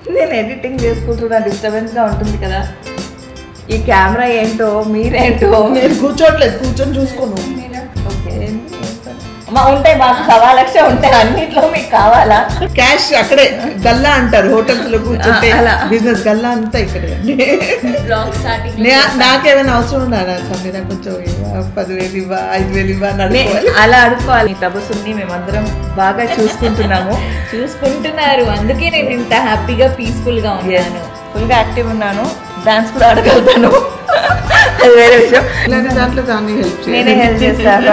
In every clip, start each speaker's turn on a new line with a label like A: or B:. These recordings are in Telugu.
A: నేను ఎడిటింగ్ చేసుకుంటున్నా, డిస్టర్బెన్స్ గా ఉంటుంది కదా. ఈ కెమెరా ఏంటో మీరేంటో.
B: నేను కూర్చోట్లేదు, కూర్చొని చూసుకోను.
A: ఓకే ఉంటాయి, మాకు 1,00,000 ఉంటాయి, అన్నిట్లో మీకు కావాలా?
B: క్యాష్ అక్కడే గల్లా అంటారు, హోటల్స్ లో కూర్చుంటే బిజినెస్ గల్లా అంతా ఇక్కడే. నాకేమైనా అవసరం ఉన్నారా సమీర? కొంచెం 10,000 ఇవ్వ, 5,000 ఇవ్వ
A: అలా అడుకోవాలి. తపస్సుని మేమందరం బాగా చూసుకుంటున్నారు, అందుకే నేను ఇంత హ్యాపీగా పీస్ఫుల్ గా ఉన్నాను, ఫుల్ గా యాక్టివ్ ఉన్నాను, డాన్స్ కూడా ఆడగలుగుతాను. అది వేరే విషయం.
B: దాంట్లో దాన్ని
A: నేనే హెల్ప్ చేస్తాను.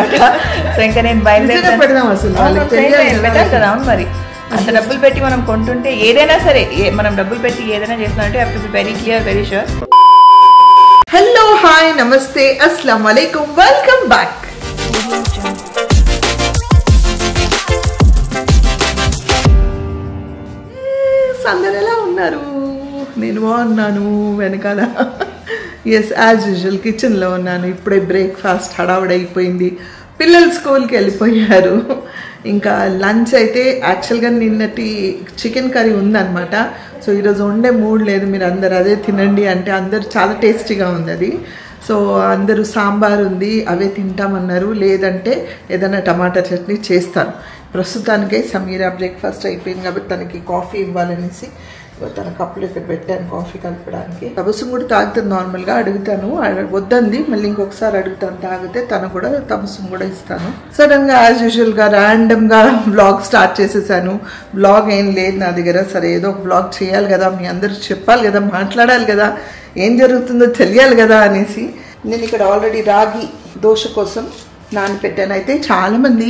A: సో ఇంకా నేను బయలుదేరి పెట్టాలి కదా. అవును, మరి అంత డబ్బులు పెట్టి మనం కొంటుంటే ఏదైనా సరే, మనం డబ్బులు పెట్టి ఏదైనా చేస్తున్నారంటే have to be very clear, very sure.
B: Hello, hi, నమస్తే, అస్సలాం వాలేకుం, వెల్కమ్ బ్యాక్. అందరు ఎలా ఉన్నారు? నేను బాగున్నాను. వెనకాల ఎస్ యాజ్ యూజువల్ కిచెన్లో ఉన్నాను. ఇప్పుడే బ్రేక్ఫాస్ట్ హడావుడైపోయింది, పిల్లలు స్కూల్కి వెళ్ళిపోయారు. ఇంకా లంచ్ అయితే యాక్చువల్గా నిన్నటి చికెన్ కర్రీ ఉందన్నమాట. సో ఈరోజు వండే మూడ్ లేదు, మీరు అందరు అదే తినండి అంటే అందరు చాలా టేస్టీగా ఉంది అది. సో అందరూ సాంబార్ ఉంది, అవే తింటామన్నారు. లేదంటే ఏదైనా టమాటా చట్నీ చేస్తాను. ప్రస్తుతానికే సమీరా బ్రేక్ఫాస్ట్ అయిపోయింది కాబట్టి తనకి కాఫీ ఇవ్వాలనేసి తన కప్పులు ఇక్కడ పెట్టాను కాఫీ కలపడానికి. తపస్సు కూడా తాగుతుంది నార్మల్గా, అడుగుతాను, వద్దంది, మళ్ళీ ఇంకొకసారి అడుగుతాను తాగితే తను కూడా తపస్సు కూడా ఇస్తాను. సడన్గా యాజ్ యూజువల్గా ర్యాండమ్గా వ్లాగ్ స్టార్ట్ చేసేసాను. వ్లాగ్ ఏం లేదు నా దగ్గర. సరే ఏదో ఒక వ్లాగ్ చేయాలి కదా, మీ అందరికి చెప్పాలి కదా, మాట్లాడాలి కదా, ఏం జరుగుతుందో తెలియాలి కదా అనేసి నేను ఇక్కడ ఆల్రెడీ రాగి దోశ కోసం నానపెట్టాను. అయితే చాలామంది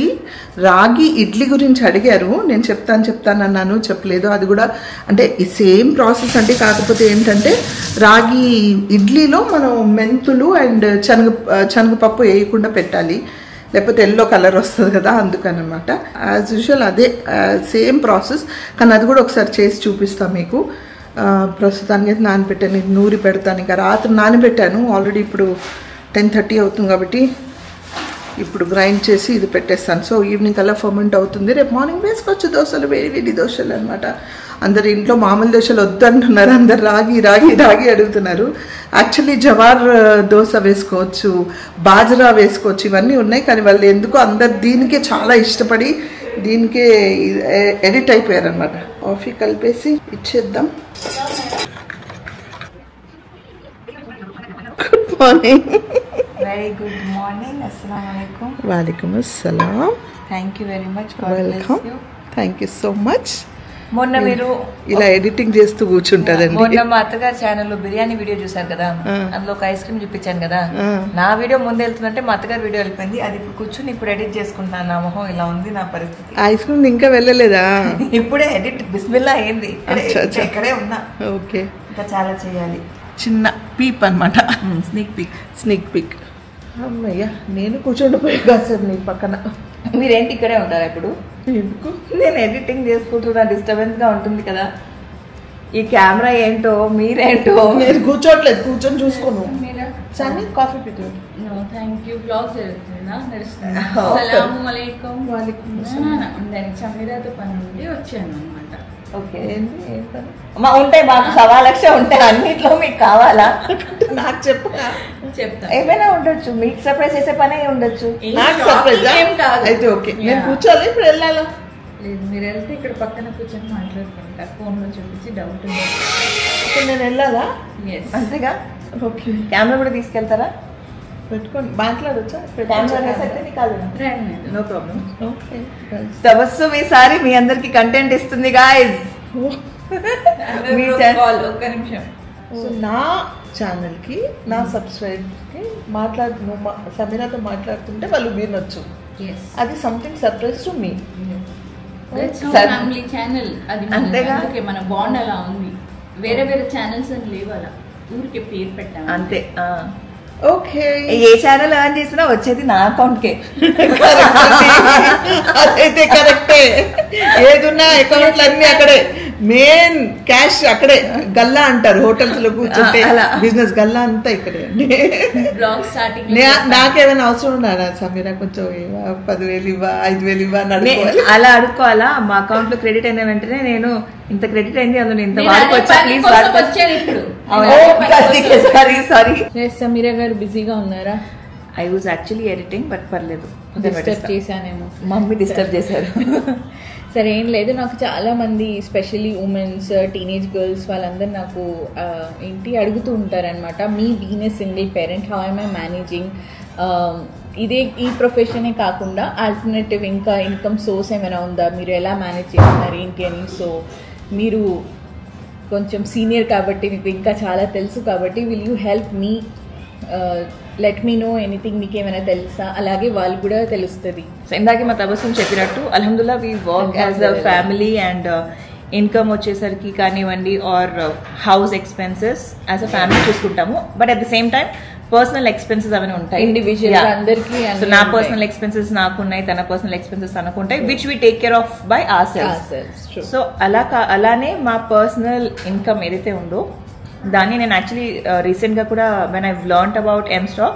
B: రాగి ఇడ్లీ గురించి అడిగారు, నేను చెప్తాను అన్నాను, చెప్పలేదు. అది కూడా అంటే ఈ సేమ్ ప్రాసెస్ అంటే, కాకపోతే ఏంటంటే రాగి ఇడ్లీలో మనం మెంతులు అండ్ శనగపప్పు వేయకుండా పెట్టాలి, లేకపోతే ఎల్లో కలర్ వస్తుంది కదా, అందుకనమాట. యాజ్ యూజువల్ అదే సేమ్ ప్రాసెస్, కానీ అది కూడా ఒకసారి చేసి చూపిస్తాను మీకు. ప్రస్తుతానికి అయితే నానబెట్టాను, నూరి పెడతాను. ఇంకా రాత్రి నానబెట్టాను ఆల్రెడీ, ఇప్పుడు 10:30 అవుతుంది కాబట్టి ఇప్పుడు గ్రైండ్ చేసి ఇది పెట్టేస్తాను. సో ఈవినింగ్ అలా ఫర్మెంట్ అవుతుంది. రేపు మార్నింగ్ వేసుకోవచ్చు దోశలు, వేడి దోశలు అనమాట. అందరు ఇంట్లో మామూలు దోశలు వద్దంటున్నారు, అందరు రాగి అడుగుతున్నారు. యాక్చువల్లీ జవార్ దోశ వేసుకోవచ్చు, బాజరా వేసుకోవచ్చు, ఇవన్నీ ఉన్నాయి. కానీ వాళ్ళు ఎందుకో అందరు దీనికే చాలా ఇష్టపడి దీనికే ఎడిట్ అయిపోయారు అనమాట. కాఫీ కలిపేసి ఇచ్చేద్దాం. Good morning.
A: Very good morning. అస్సలాము అలైకుం.
B: వాలేకుం అస్సలాం.
A: Thank you very much.
B: Welcome. Thank you so much.
A: మొన్న మీరు
B: ఇలా ఎడిటింగ్ చేస్తూ కూర్చుంటారండి.
A: మొన్న మా అత్తగారి ఛానల్లో బిర్యానీ వీడియో చూసారు కదా, అందులో ఒక ఐస్ క్రీమ్ చూపించాను కదా. నా వీడియో ముందు వెళ్తుందంటే మా అత్తగారి వీడియో వెళ్ళిపోయింది. అది ఇప్పుడు కూర్చుని ఇప్పుడు ఎడిట్ చేసుకుంటున్నాను. నా మొహం ఇలా ఉంది నా పరిస్థితి.
B: ఐస్ క్రీమ్ ఇంకా వెళ్ళలేదా?
A: ఇప్పుడే ఎడిట్ బిస్మిల్లా అయింది, ఇక్కడే ఉన్నా.
B: ఓకే,
A: ఇంకా చాలా చేయాలి.
B: చిన్న పీప్ అనమాట, స్నిక్ పీక్. అమ్మయ్య, నేను కూర్చోండిపోయా కాసేపు నీ పక్కన.
A: మీరేంటి ఇక్కడే ఉంటారా ఇప్పుడు?
B: ఎందుకు?
A: నేను ఎడిటింగ్ చేసుకుంటున్నా, డిస్టర్బెన్స్ గా ఉంటుంది కదా. ఈ కెమెరా ఏంటో మీరేంటో.
B: నేను కూర్చోట్లేదు, కూర్చొని చూసుకోను. సన్నీ కాఫీ పెట్టు.
C: సమీరాతో పని నుండి వచ్చాను అనమాట.
A: ఓకే, ఉంటాయి, మాకు 1,00,000 ఉంటాయి, అన్నిట్లో మీకు కావాలా?
B: నాకు చెప్తా.
A: ఏమైనా ఉండొచ్చు, మీకు సర్ప్రైజ్ చేసే పనే ఉండొచ్చు.
B: నాకు సర్ప్రైజ్ అయితే ఓకే. నేను కూర్చోాలి, ఇప్పుడు వెళ్ళాలా?
C: లేదు, మీరు వెళ్తే ఇక్కడ పక్కన కూర్చొని మాట్లాడుకుంటా, ఫోన్ లో చూపించి డౌట్ ఉంది.
B: ఇప్పుడు నేను వెళ్ళాలా?
A: అంతేగా.
B: ఓకే,
A: కెమెరా కూడా తీసుకెళ్తారా?
B: పెట్టుకోండి, మాట్లాడొచ్చా?
A: No problem. తపస్సు ఈసారి మీ అందరికి కంటెంట్ ఇస్తుంది గాయ్స్.
C: ఒక్క నిమిషం.
B: సో నా ఛానల్ కి, నా సబ్స్క్రైబ్ కి సమీరాతో మాట్లాడుతుంటే వాళ్ళు వినొచ్చు. అది something surprise to me.
C: Family channel అది,
A: అంతేగా.
C: మన బాండ్ అలా ఉంది. వేరే ఛానల్స్ అని లేవు, అలా ఊరికే పేరు పెట్టాను
A: అంతే.
B: ఓకే,
A: ఏ ఛానల్ ఆన్ చేసినా వచ్చేది నా అకౌంట్ కే.
B: అదైతే కరెక్టే. ఏదున్నా అకౌంట్లు అన్ని అక్కడే. మెయిన్ క్యాష్ అక్కడే గల్లా అంటారు హోటల్స్ లో కూర్చుంటే బిజినెస్ గల్లా అంతా ఇక్కడే అండి. నాకేమైనా అవసరం ఉన్నారా సమీరా కొంచెం 10,000 ఇవ్వ 5,000 ఇవ్వ
A: అలా అడుక్కోవాలా? మా అకౌంట్ లో క్రెడిట్ అయిన వెంటనే నేను ఇంత క్రెడిట్ అయింది అందులో ఇంత వాడుకోవచ్చా ప్లీజ్ సారీ.
C: సమీరా గారు బిజీగా ఉన్నారా?
A: I was actually editing but పర్లేదు,
C: డిస్టర్బ్ చేశానేమో.
A: మమ్మీ డిస్టర్బ్ చేశారు.
C: సరే ఏం లేదు, నాకు చాలా మంది స్పెషల్లీ ఉమెన్స్ టీనేజ్ గర్ల్స్ వాళ్ళందరూ నాకు ఏంటి అడుగుతూ ఉంటారనమాట, మీ being a single parent how I managing ఈ ప్రొఫెషనే కాకుండా ఆల్టర్నేటివ్ ఇంకా ఇన్కమ్ సోర్స్ ఏమైనా ఉందా, మీరు ఎలా మేనేజ్ చేస్తున్నారు ఏంటి అని. సో మీరు కొంచెం సీనియర్ కాబట్టి మీకు ఇంకా చాలా తెలుసు కాబట్టి will you help me, let me know anything, మీకు ఏమైనా తెలుసా, అలాగే వాళ్ళు కూడా తెలుస్తుంది.
A: సో ఇందాకే మా తబస్సుం చెప్పినట్టు అల్హమ్దుల్లా we work as a family and income వచ్చేసరికి కానివ్వండి our house expenses as a family చూసుకుంటాము. But at the same time personal expenses అవన్నీ ఉంటాయి
C: ఇండివిజువల్ అందరికి.
A: సో నా పర్సనల్ ఎక్స్పెన్సెస్ నాకున్నాయి, తన పర్సనల్ ఎక్స్పెన్సెస్ తనకుంటాయి, which we take care of by our selves. So అలానే మా పర్సనల్ ఇన్కమ్ ఏదైతే ఉందో దాన్ని నేను యాక్చువల్లీ రీసెంట్ గా కూడా when I learned about M-Stock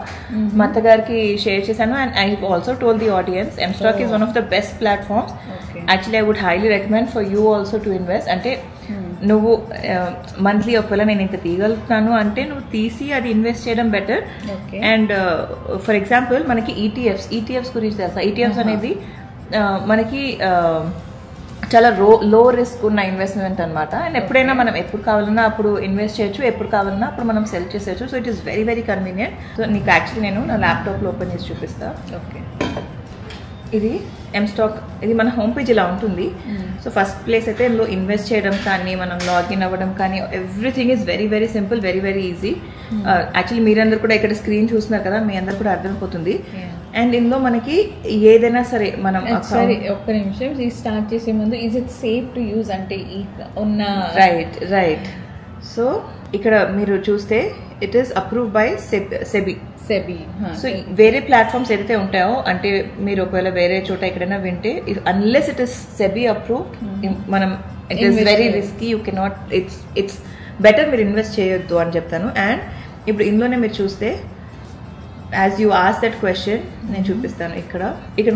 A: మా అత్తగారికి షేర్ చేశాను. And I also told the audience M-Stock is one of the best platforms. Actually I would highly recommend for you also to invest. అంటే నువ్వు మంత్లీ ఒకవేళ నేను ఇంత తీయగలుగుతాను అంటే నువ్వు తీసి అది ఇన్వెస్ట్ చేయడం బెటర్. అండ్ ఫర్ ఎగ్జాంపుల్ మనకి ఈటీఎఫ్స్ గురించి తెలుసా? ఈటీఎఫ్స్ అనేది మనకి చాలా లో రిస్క్ ఉన్న ఇన్వెస్ట్మెంట్ అనమాట. అండ్ ఎప్పుడైనా మనం ఎప్పుడు కావాలన్నా అప్పుడు ఇన్వెస్ట్ చేయొచ్చు, ఎప్పుడు కావాలన్నా అప్పుడు మనం సెల్ చేసేయచ్చు. So it is very very convenient. So నీకు యాక్చువల్లీ నేను నా ల్యాప్టాప్లో ఓపెన్ చేసి చూపిస్తా.
C: ఓకే,
A: ఇది M-Stock, ఇది మన హోమ్ పేజ్ ఇలా ఉంటుంది. సో ఫస్ట్ ప్లేస్ అయితే ఇందులో ఇన్వెస్ట్ చేయడం కానీ మనం లాగిన్ అవ్వడం కానీ everything is very very simple, very very easy. Actually మీరందరూ కూడా ఇక్కడ స్క్రీన్ చూస్తున్నారు కదా, మీ అందరు కూడా అర్థమైపోతుంది. అండ్ ఇందులో మనకి ఏదైనా సరే మనం
C: సరే ఒక్క నిమిషం స్టార్ట్ చేసే ముందు is it safe to use అంటే ఉన్న
A: రైట్. సో ఇక్కడ మీరు చూస్తే it is approve by SEBI. So వేరే ప్లాట్ఫామ్స్ ఏదైతే ఉంటాయో అంటే మీరు ఒకవేళ వేరే చోట ఎక్కడైనా వింటే unless it is SEBI approved మనం it is very risky, you cannot, it's better మీరు ఇన్వెస్ట్ చేయొద్దు అని చెప్తాను. అండ్ ఇప్పుడు ఇందులోనే మీరు చూస్తే as you ask that question నేను చూపిస్తాను. ఇక్కడ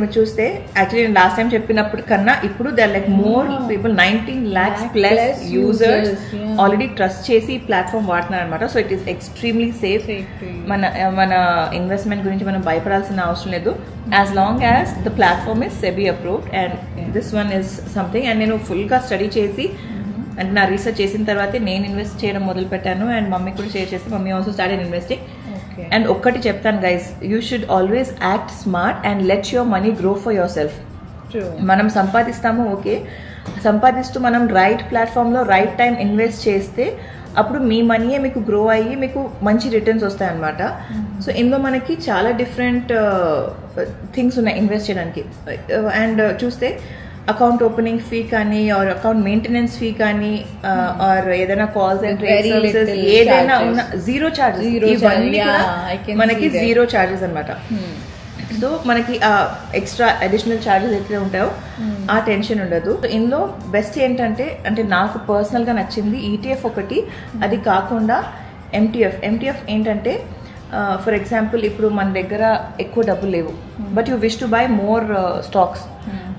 A: మీరు చూస్తే యాక్చువల్లీ నేను లాస్ట్ టైం చెప్పినప్పుడు కన్నా ఇప్పుడు they are like more people 19 lakhs plus users already trust చేసి ఈ ప్లాట్ఫామ్ వాడుతున్నారు అనమాట. So it is extremely safe. మన ఇన్వెస్ట్మెంట్ గురించి మనం భయపడాల్సిన అవసరం లేదు as long as the platform is SEBI approved. And this one is something. And నేను ఫుల్గా స్టడీ చేసి అంటే నా రీసెర్చ్ చేసిన తర్వాతే నేను ఇన్వెస్ట్ చేయడం మొదలు పెట్టాను. అండ్ మమ్మీ కూడా షేర్ చేసి mummy also started investing. And ఒక్కటి చెప్తాను guys, you should always act smart and let your money grow for your self. మనం సంపాదిస్తాము ఓకే, సంపాదిస్తూ మనం రైట్ ప్లాట్ఫామ్లో రైట్ టైం ఇన్వెస్ట్ చేస్తే అప్పుడు మీ మనీయే మీకు గ్రో అయ్యి మీకు మంచి రిటర్న్స్ వస్తాయి అనమాట. సో ఇందులో మనకి చాలా డిఫరెంట్ థింగ్స్ ఉన్నాయి ఇన్వెస్ట్ చేయడానికి. అండ్ చూస్తే అకౌంట్ ఓపెనింగ్ ఫీ కానీ ఆర్ అకౌంట్ మెయింటెనెన్స్ ఫీ కానీ ఆర్ ఏదైనా కాల్స్ అండ్ ట్రేడ్ సర్వీసెస్ ఏదైనా ఉన్న జీరో చార్జెస్, ఇవన్నీ కూడా మనకి జీరో చార్జెస్ అనమాట. సో మనకి ఎక్స్ట్రా అడిషనల్ చార్జెస్ ఎట్లా ఉంటాయో ఆ టెన్షన్ ఉండదు. ఇందులో బెస్ట్ ఏంటంటే అంటే నాకు పర్సనల్ గా నచ్చింది ETF ఒకటి, అది కాకుండా MTF ఏంటంటే ఫర్ ఎగ్జాంపుల్ ఇప్పుడు మన దగ్గర ఎక్కువ డబ్బులు లేవు but you wish to buy more stocks,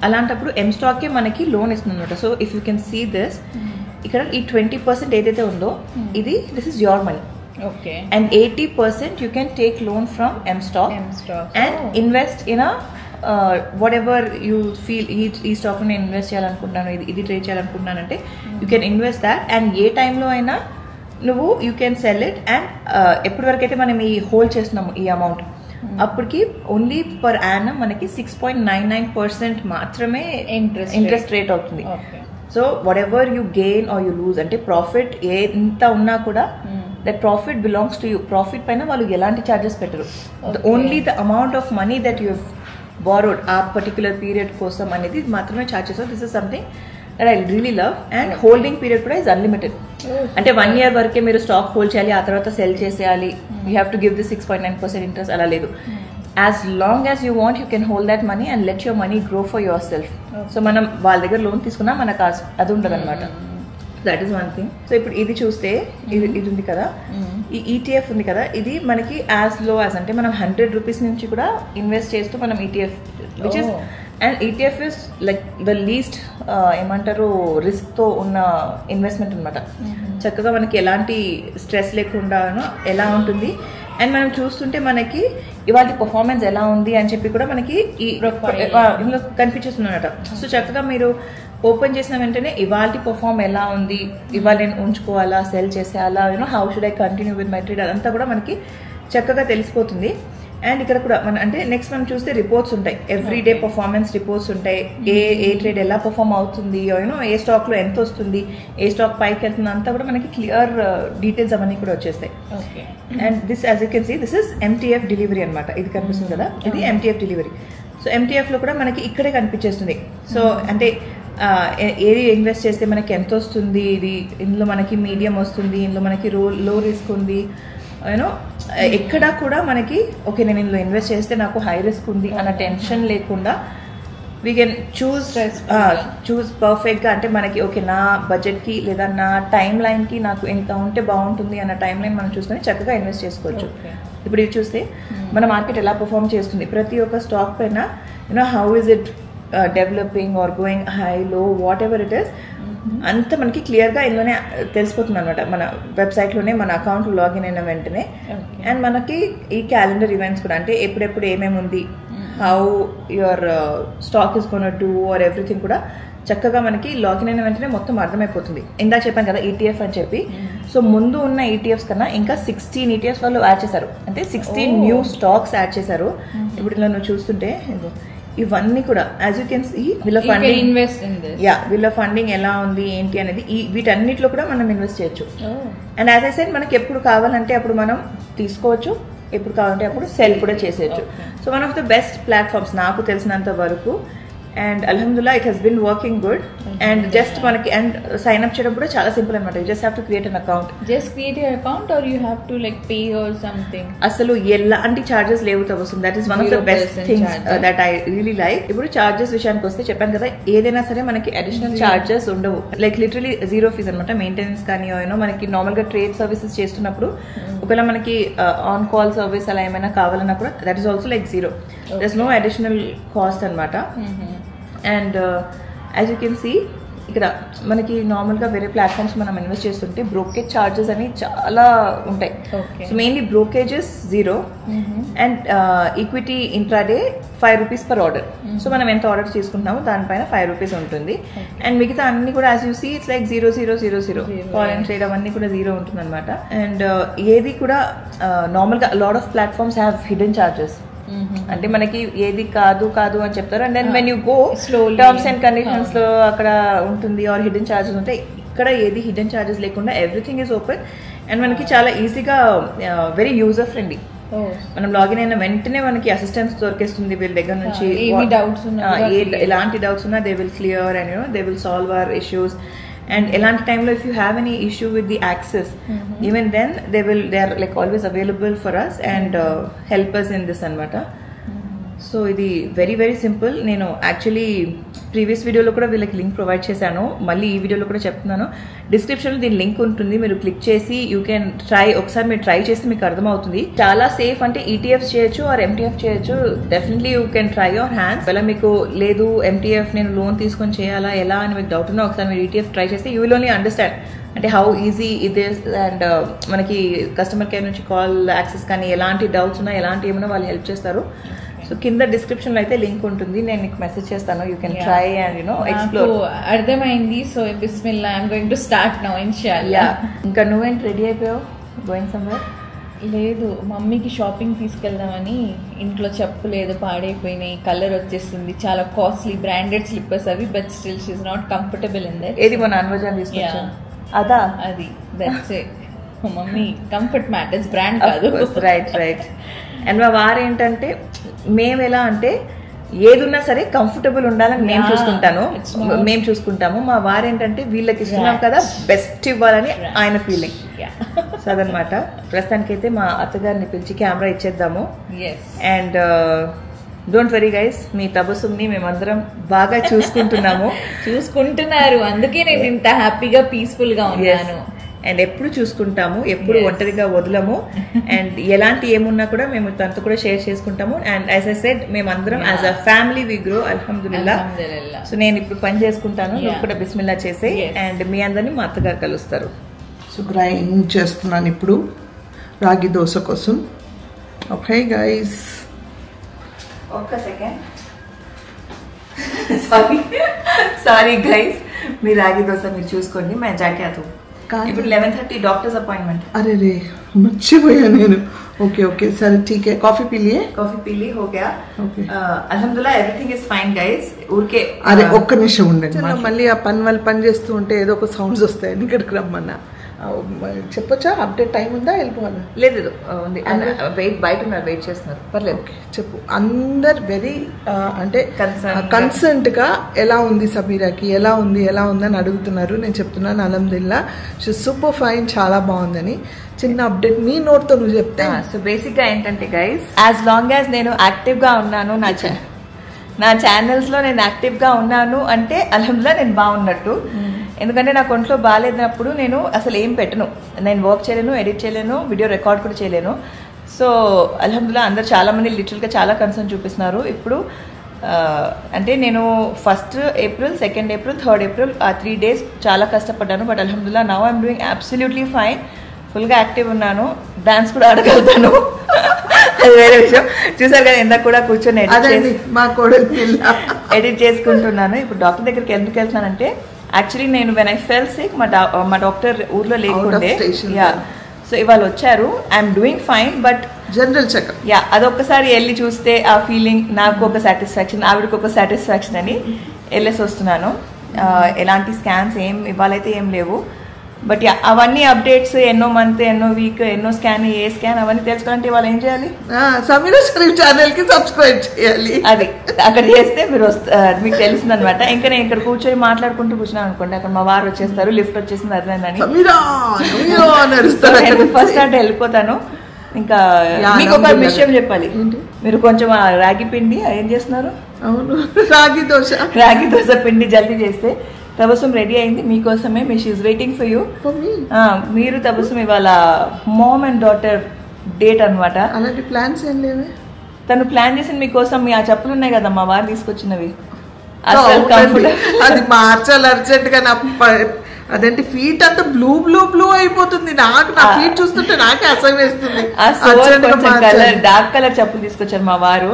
A: అలాంటప్పుడు M-Stock మనకి లోన్ ఇస్తుంది అనమాట. So if you can see this, ఇక్కడ ఈ 20% ఏదైతే ఉందో ఇది this is your money.
C: Okay.
A: And 80% you can take loan from M-Stock and invest in a whatever you feel. ఈ స్టాక్ నేను ఇన్వెస్ట్ చేయాలనుకుంటున్నాను, ఇది ట్రేడ్ చేయాలనుకుంటున్నాను అంటే you can invest that. And ఏ టైంలో అయినా నువ్వు you can sell it. And ఎప్పటి వరకు అయితే మనం ఈ హోల్డ్ చేస్తున్నాము ఈ అమౌంట్ అప్పటికి ఓన్లీ పర్ యానం మనకి 6.99% మాత్రమే ఇంట్రెస్ట్ రేట్ అవుతుంది. So what ever you gain or you lose అంటే ప్రాఫిట్ ఎంత ఉన్నా కూడా that profit belongs to you. Profit పైన వాళ్ళు ఎలాంటి చార్జెస్ పెట్టరు. Only the amount of money that you borrowed ఆ పర్టికులర్ పీరియడ్ కోసం అనేది మాత్రమే చార్జ్ చేస్తారు. This is something that I really love. And holding period కూడా ఇస్ అన్లిమిటెడ్. అంటే 1 year వరకే మీరు స్టాక్ హోల్డ్ చేయాలి, ఆ తర్వాత సెల్ చేసేయాలి, you have to give the 6.9% interest, అలా లేదు. As long as you want you can hold that money and let your money grow for your self. So మనం వాళ్ళ దగ్గర లోన్ తీసుకున్నా మనకు అది ఉండదు అనమాట. That is one thing. So ఇప్పుడు ఇది చూస్తే ఇది ఉంది కదా, ఈ ETF ఉంది కదా, ఇది మనకి యాజ్ లో యాజ్ అంటే మనం 100 రూపీస్ నుంచి కూడా ఇన్వెస్ట్ చేస్తూ మనం ETF which is and ETF is like the least ఏమంటారు రిస్క్ తో ఉన్న ఇన్వెస్ట్మెంట్ అనమాట. చక్కగా మనకి ఎలాంటి స్ట్రెస్ లేకుండాను ఎలా ఉంటుంది. అండ్ మనం చూస్తుంటే మనకి ఇవాళ పర్ఫార్మెన్స్ ఎలా ఉంది అని చెప్పి కూడా మనకి ఈ ఇందులో కనిపించేస్తుంది అనమాట. సో చక్కగా మీరు ఓపెన్ చేసిన వెంటనే ఇవాళ పర్ఫార్మ్ ఎలా ఉంది, ఇవాళ నేను ఉంచుకోవాలా, సెల్ చేసేయాలా, how should I continue with my trade, అదంతా కూడా మనకి చక్కగా తెలిసిపోతుంది. అండ్ ఇక్కడ కూడా మన అంటే నెక్స్ట్ మనం చూస్తే రిపోర్ట్స్ ఉంటాయి, ఎవ్రీ డే పర్ఫార్మెన్స్ రిపోర్ట్స్ ఉంటాయి. ఏ ట్రేడ్ ఎలా పర్ఫార్మ్ అవుతుంది, ఏ స్టాక్ లో ఎంత వస్తుంది, ఏ స్టాక్ పైకి వెళ్తుంది, అంతా కూడా మనకి క్లియర్ డీటెయిల్స్ అవన్నీ కూడా వచ్చేస్తాయి. And this as you can see this is MTF delivery అనమాట. ఇది కనిపిస్తుంది కదా, ఇది MTF డెలివరీ. సో MTF లో కూడా మనకి ఇక్కడే కనిపించేస్తుంది. సో అంటే ఏది ఇన్వెస్ట్ చేస్తే మనకి ఎంత వస్తుంది, ఇది ఇందులో మనకి మీడియం వస్తుంది, ఇందులో మనకి లో రిస్క్ ఉంది, ఎక్కడా కూడా మనకి ఓకే నేను ఇందులో ఇన్వెస్ట్ చేస్తే నాకు హై రిస్క్ ఉంది అన్న టెన్షన్ లేకుండా వీ కెన్ చూస్ పర్ఫెక్ట్గా. అంటే మనకి ఓకే నా బడ్జెట్కి లేదా నా టైం లైన్కి నాకు ఎంత ఉంటే బాగుంటుంది అన్న టైం లైన్ మనం చూసుకొని చక్కగా ఇన్వెస్ట్ చేసుకోవచ్చు. ఇప్పుడు ఇది చూస్తే మన మార్కెట్ ఎలా పర్ఫామ్ చేస్తుంది, ప్రతి ఒక్క స్టాక్ పైన how is it developing or going high low whatever it is అంతా మనకి క్లియర్గా ఇందులోనే తెలిసిపోతుంది అనమాట. మన వెబ్సైట్లోనే మన అకౌంట్లో లాగిన్ అయిన వెంటనే. అండ్ మనకి ఈ క్యాలెండర్ ఈవెంట్స్ కూడా అంటే ఎప్పుడెప్పుడు ఏమేమి ఉంది, how your stock is gonna do or everything కూడా చక్కగా మనకి లాగిన్ అయిన వెంటనే మొత్తం అర్థమైపోతుంది. ఇందాక చెప్పాను కదా ETF అని చెప్పి. సో ముందు ఉన్న ETFs కన్నా ఇంకా 16 ETFs వాళ్ళు యాడ్ చేశారు, అంటే 16 న్యూ స్టాక్స్ యాడ్ చేశారు. ఇప్పుడు ఇలా నువ్వు చూస్తుంటే ఇవన్నీ కూడా యాజ్ యూ కెన్ సీ వీళ్ళ ఫండింగ్ ఎలా ఉంది ఏంటి అనేది వీటన్నిటిలో కూడా మనం ఇన్వెస్ట్ చేయొచ్చు. అండ్ యాజ్ ఐ సెడ్ మనకి ఎప్పుడు కావాలంటే అప్పుడు మనం తీసుకోవచ్చు, ఎప్పుడు కావాలంటే అప్పుడు సెల్ కూడా చేసేయచ్చు. So one of the best platforms నాకు తెలిసినంత వరకు. అండ్ అల్హమ్దుల్లా it has been working good. And just మనకి అండ్ సైన్ అప్ చేయడం కూడా చాలా సింపుల్ అనమాట. You just have to create an account.
C: Just create an account or you have to like pay or something.
A: అసలు ఎలాంటి చార్జెస్ లేవు తవ్వుతుంది. That is one of the best things that I really like. ఇప్పుడు చార్జెస్ విషయానికి వస్తే చెప్పాను కదా, ఏదైనా సరే మనకి అడిషనల్ చార్జెస్ ఉండవు. లైక్ లిటరలీ జీరో ఫీజ్ అనమాట. మెయింటెనెన్స్ కానీ మనకి నార్మల్ గా ట్రేడ్ సర్వీసెస్ చేస్తున్నప్పుడు ఒకవేళ మనకి ఆన్ కాల్ సర్వీస్ అలా ఏమైనా కావాలన్నప్పుడు that is also like zero. There is no additional cost అనమాట. And as you can see ఇక్కడ మనకి నార్మల్గా వేరే ప్లాట్ఫామ్స్ మనం ఇన్వెస్ట్ చేస్తుంటే బ్రోకేజ్ ఛార్జెస్ అని చాలా ఉంటాయి. So mainly brokerages zero and equity intraday 5 rupees per order. So మనం ఎంత ఆర్డర్ తీసుకుంటున్నామో దానిపైన 5 రూపీస్ ఉంటుంది. అండ్ మిగతా అన్ని కూడా as you see it's like 0 call and trade అవన్నీ కూడా జీరో ఉంటుంది అనమాట. అండ్ ఏది కూడా నార్మల్గా lot of platforms have hidden charges. అంటే మనకి ఏది కాదు అని చెప్తారు. And then when you go terms and conditions లో అక్కడ ఉంటుంది ఆర్ హిడెన్ ఛార్జెస్ ఉంటాయి. ఇక్కడ ఏది హిడెన్ ఛార్జెస్ లేకుండా ఎవ్రీథింగ్ ఈజ్ ఓపెన్. అండ్ మనకి చాలా ఈజీగా వెరీ యూజర్ ఫ్రెండ్లీ. మనం లాగిన్ అయిన వెంటనే మనకి అసిస్టెన్స్ దొరికేస్తుంది వీళ్ళ దగ్గర నుంచి. ఎలాంటి డౌట్స్ ఉన్నా they will clear and they will solve hour issues. And elanti time lo if you have any issue with the access, even then they are like always available for us and help us in this anamata. So ఇది వెరీ వెరీ సింపుల్. నేను యాక్చువల్లీ ప్రీవియస్ వీడియోలో కూడా వీళ్ళకి లింక్ ప్రొవైడ్ చేశాను, మళ్ళీ ఈ వీడియోలో కూడా చెప్తున్నాను. డిస్క్రిప్షన్లో దీని లింక్ ఉంటుంది, మీరు క్లిక్ చేసి యూ కెన్ ట్రై. ఒకసారి మీరు ట్రై చేస్తే మీకు అర్థమవుతుంది. చాలా సేఫ్. అంటే ETFs చేయొచ్చు ఆర్ MTF చేయొచ్చు. Definitely you can try your hands. ఒకవేళ మీకు లేదు MTF నేను లోన్ తీసుకొని చేయాలా ఎలా అని మీకు డౌట్ ఉన్నా ఒకసారి మీరు ETF ట్రై చేస్తే యూ విల్ ఓన్లీ అండర్స్టాండ్ అంటే how easy it is. And మనకి కస్టమర్ కేర్ నుంచి కాల్ యాక్సెస్ కానీ ఎలాంటి డౌట్స్ ఉన్నా ఎలాంటి ఏమైనా వాళ్ళు హెల్ప్ చేస్తారు. సో కింద డిస్క్రిప్షన్ లో అయితే లింక్ ఉంటుంది, నేను నీకు మెసేజ్ చేస్తాను. You can try and explore.
C: అర్థమైంది. సో బిస్మిల్లా I'm going to start now ఇన్షాల్లా.
A: ఇంకా నువ్వేంటి రెడీ అయిపోయావు? Going somewhere?
C: లేదు, మమ్మీకి షాపింగ్ తీసుకెళ్దామని. ఇంట్లో చెప్పలేదు, పాడైపోయినాయి, కలర్ వచ్చేస్తుంది, చాలా కాస్ట్లీ బ్రాండెడ్ స్లిప్పర్స్ అవి. But still she is not comfortable in that.
A: ఏది మన అన్వజాన్ తీసుకొచ్చాను అదా?
C: అది that's it. Mummy comfort matters, brand కాదు.
A: Right right. అండ్ మా వారు ఏంటంటే మేము ఎలా అంటే ఏదున్నా సరే కంఫర్టబుల్ ఉండాలని మేము చూసుకుంటాము. మా వారు ఏంటంటే వీళ్ళకి ఇస్తున్నాం కదా బెస్ట్ ఇవ్వాలని ఆయన ఫీలింగ్. సో అదనమాట. ప్రస్తుతానికైతే మా అత్తగారిని పిలిచి కెమెరా ఇచ్చేద్దాము. అండ్ డోంట్ వరీ గైస్, మీ తబస్సుని మేమందరం బాగా
C: చూసుకుంటున్నారు, అందుకే నేను ఇంత హ్యాపీగా పీస్ఫుల్ గా ఉన్నాను.
A: అండ్ ఎప్పుడు చూసుకుంటాము, ఎప్పుడు ఒంటరిగా వదలము. అండ్ ఎలాంటి ఏమున్నా కూడా మేము తనతో కూడా షేర్ చేసుకుంటాము. అండ్ యాజ్ ఐ సెడ్, మేమందరం as a family we grow, అల్హమ్దులిల్లా. సో నేను ఇప్పుడు పని చేసుకుంటాను, నువ్వు కూడా బిస్మిల్లా చేసే. అండ్ మీ అందరినీ మా అత్తగారు కలుస్తారు.
B: సో గ్రైండ్ చేస్తున్నాను ఇప్పుడు రాగి దోశ కోసం. ఓకే గైస్,
A: ఒక్క సెకండ్. సారీ గైస్, మీ రాగి దోశ మీరు చూసుకోండి. मैं जाके आता हूँ. ఇప్పుడు 11:30 డాక్టర్స్ అపాయింట్మెంట్.
B: अरे रे మర్చిపోయా నేను. ఓకే ఓకే సరే ठीक है. कॉफी पी लिए?
A: कॉफी पी ली, हो गया. ओके, అల్హమ్దులిల్లా ఎవ్రీథింగ్ ఇస్ ఫైన్ గైస్. ఊరికే
B: అరే ఒక్క నిమిషం ఉండండి, మళ్ళీ ఆ పని వాళ్ళు పని చేస్తూ ఉంటే ఏదో ఒక సౌండ్స్ వస్తాయి. ఇక్కడికి రమ్మన్నా చెప్పొచ్చా? అప్డేట్ టైం ఉందా? వెళ్ళిపోవాలి?
A: లేదు, వెయిట్ బయట ఉన్నారు, వెయిట్ చేస్తున్నారు. పర్లేదు,
B: చెప్పు. అందరు వెరీ అంటే కన్సర్న్డ్ గా ఎలా ఉంది సమీరాకి, ఎలా ఉంది అని అడుగుతున్నారు. నేను చెప్తున్నాను అల్హమ్దులిల్లా షీ సూపర్ ఫైన్, చాలా బాగుందని. చిన్న అప్డేట్ నీ నోట్తో నువ్వు చెప్తే.
A: సో బేసిక్ గా ఏంటంటే గైస్, యాజ్ లాంగ్ యాజ్ నేను యాక్టివ్ గా ఉన్నాను, నా ఛానల్స్ లో నేను యాక్టివ్ గా ఉన్నాను అంటే అల్హమ్దులిల్లా నేను బాగున్నట్టు. ఎందుకంటే నాకు ఒంట్లో బాగాలేనప్పుడు నేను అసలు ఏం పెట్టను, నేను వర్క్ చేయలేను, ఎడిట్ చేయలేను, వీడియో రికార్డ్ కూడా చేయలేను. సో అల్హమ్దులిల్లా అందరు చాలామంది లిటరల్గా చాలా కన్సర్న్ చూపిస్తున్నారు ఇప్పుడు. అంటే నేను 1st April, 2nd April, 3rd April ఆ 3 days చాలా కష్టపడ్డాను. బట్ అల్హమ్దులిల్లా now I'm doing absolutely fine. ఫుల్గా యాక్టివ్ ఉన్నాను, డాన్స్ కూడా ఆడగలుగుతాను. అది వేరే విషయం. చూసారు కదా, ఇందాక కూడా కూర్చొని ఎడిట్ చేసుకుంటున్నాను. ఇప్పుడు డాక్టర్ దగ్గరికి ఎందుకు వెళ్తున్నానంటే, యాక్చువల్లీ నేను వెన్ ఐ ఫెల్ సిక్, మా డాక్టర్ ఊర్లో లేకుండే. యా, సో ఇవాళ వచ్చారు. I'm doing fine, but
B: general checkup.
A: Yeah, అదొక్కసారి వెళ్ళి చూస్తే ఆ ఫీలింగ్, నాకు ఒక సాటిస్ఫాక్షన్, ఆవిడకి ఒక సాటిస్ఫాక్షన్ అని వెళ్ళేసి వస్తున్నాను. ఎలాంటి స్కాన్స్ ఇవాళైతే ఏం లేవు. బట్ అవన్నీ అప్డేట్స్, ఎన్నో మంత్, ఎన్నో వీక్, ఎన్నో స్కాన్, ఏ స్కాన్, అవన్నీ తెలుసుకోవాలంటే వాళ్ళు ఏం చేయాలి?
B: సమీరా షరీఫ్ ఛానల్ కి సబ్స్క్రైబ్ చేయాలి.
A: అది అక్కడ చేస్తే మీరు మీకు తెలుస్తుంది అనమాట. ఇంకా నేను ఇక్కడ కూర్చొని మాట్లాడుకుంటూ కూర్చున్నాను అనుకోండి, అక్కడ మా వారు వచ్చేస్తారు, లిఫ్ట్ వచ్చేసింది అర్థమైందని ఫస్ట్ అంటే వెళ్ళిపోతాను. ఇంకా మీకు ఒక విషయం చెప్పాలి, మీరు కొంచెం రాగి పిండి ఏం చేస్తున్నారు?
B: అవును, రాగి దోశ
A: పిండి జల్దీ చేస్తే తబస్సుం రెడీ అయింది మీకోసమే. She is waiting for you. మీరు తబస్సుం ఇవాళ మామ్ అండ్ డాటర్ డేట్ అనమాట.
B: అలాంటి ప్లాన్స్ ఏం లేవే.
A: తను ప్లాన్ చేసింది మీకోసం. మీ ఆ చెప్పులు ఉన్నాయి కదా మా వారు తీసుకొచ్చినవి,
B: అది మార్చాలి అర్జెంట్ గా. అదేంటి ఫీట్ అంతా బ్లూ అయిపోతుంది. నా ఫీట్ చూస్తుంటే నాకే అసహ్యం వేస్తుంది.
A: డార్క్ కలర్ చెప్పులు తీసుకొచ్చారు మా వారు.